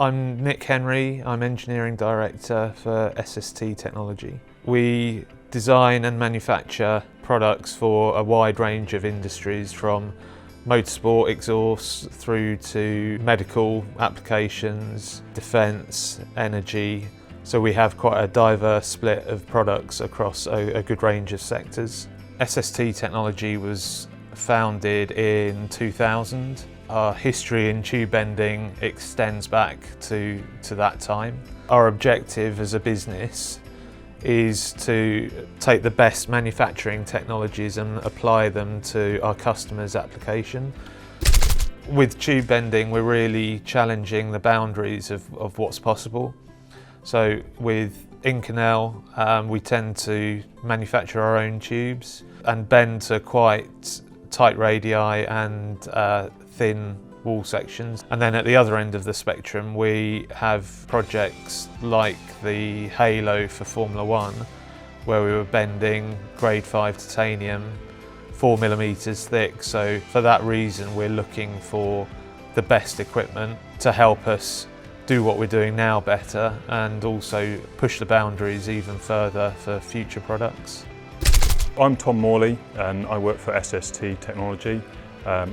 I'm Nick Henry, I'm Engineering Director for SST Technology. We design and manufacture products for a wide range of industries, from motorsport exhausts through to medical applications, defence, energy. So we have quite a diverse split of products across a good range of sectors. SST Technology was founded in 2000. Our history in tube bending extends back to that time. Our objective as a business is to take the best manufacturing technologies and apply them to our customers' application. With tube bending, we're really challenging the boundaries of what's possible. So with Inconel, we tend to manufacture our own tubes and bend to quite tight radii and thin wall sections. And then at the other end of the spectrum, we have projects like the Halo for Formula 1, where we were bending grade 5 titanium 4mm thick. So for that reason, we're looking for the best equipment to help us do what we're doing now better, and also push the boundaries even further for future products. I'm Tom Morley and I work for SST Technology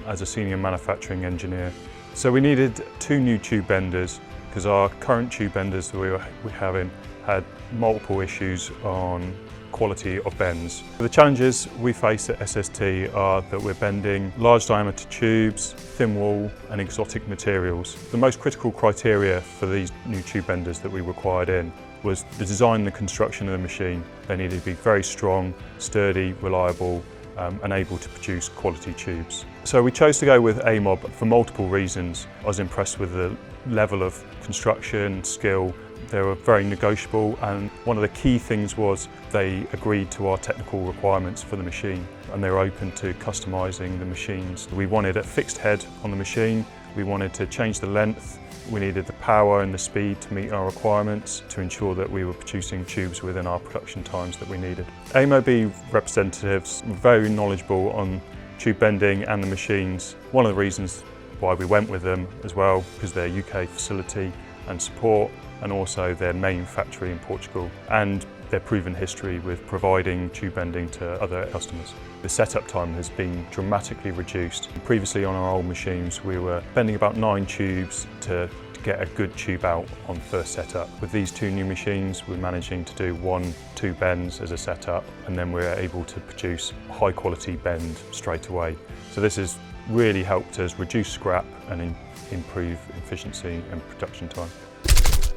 as a senior manufacturing engineer. So we needed 2 new tube benders because our current tube benders that we were having had multiple issues on quality of bends. The challenges we face at SST are that we're bending large diameter tubes, thin wall and exotic materials. The most critical criteria for these new tube benders that we required in was the design and the construction of the machine. They needed to be very strong, sturdy, reliable and able to produce quality tubes. So we chose to go with AMOB for multiple reasons. I was impressed with the level of construction, skill. They were very negotiable, and one of the key things was they agreed to our technical requirements for the machine, and they were open to customising the machines. We wanted a fixed head on the machine, we wanted to change the length, we needed the power and the speed to meet our requirements to ensure that we were producing tubes within our production times that we needed. AMOB representatives were very knowledgeable on tube bending and the machines. One of the reasons why we went with them as well, because their UK facility and support, and also their main factory in Portugal, and their proven history with providing tube bending to other customers. The setup time has been dramatically reduced. Previously on our old machines we were bending about 9 tubes to get a good tube out on first setup. With these 2 new machines we're managing to do 1-2 bends as a setup, and then we're able to produce high quality bend straight away. So this has really helped us reduce scrap and improve efficiency and production time.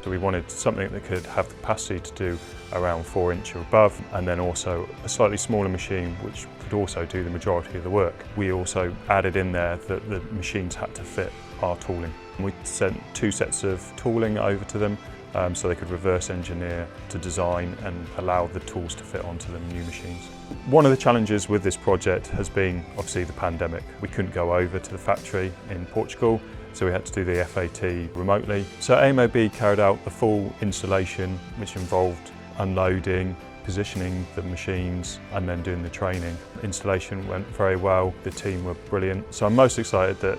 So we wanted something that could have the capacity to do around 4 inch or above, and then also a slightly smaller machine which could also do the majority of the work. We also added in there that the machines had to fit our tooling. We sent 2 sets of tooling over to them so they could reverse engineer to design and allow the tools to fit onto the new machines. One of the challenges with this project has been obviously the pandemic. We couldn't go over to the factory in Portugal, so we had to do the FAT remotely. So AMOB carried out the full installation, which involved unloading, positioning the machines and then doing the training. Installation went very well, the team were brilliant. So I'm most excited that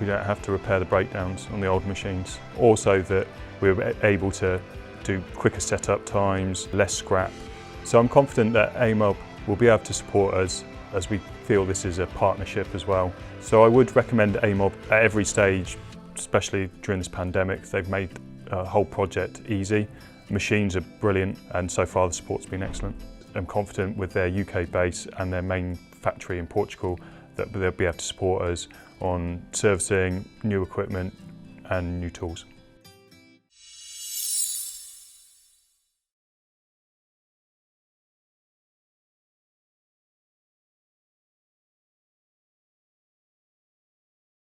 we don't have to repair the breakdowns on the old machines. Also that we were able to do quicker setup times, less scrap. So I'm confident that AMOB will be able to support us as we feel this is a partnership as well. So I would recommend AMOB at every stage, especially during this pandemic. They've made the whole project easy. Machines are brilliant, and so far the support's been excellent. I'm confident with their UK base and their main factory in Portugal that they'll be able to support us on servicing, new equipment and new tools.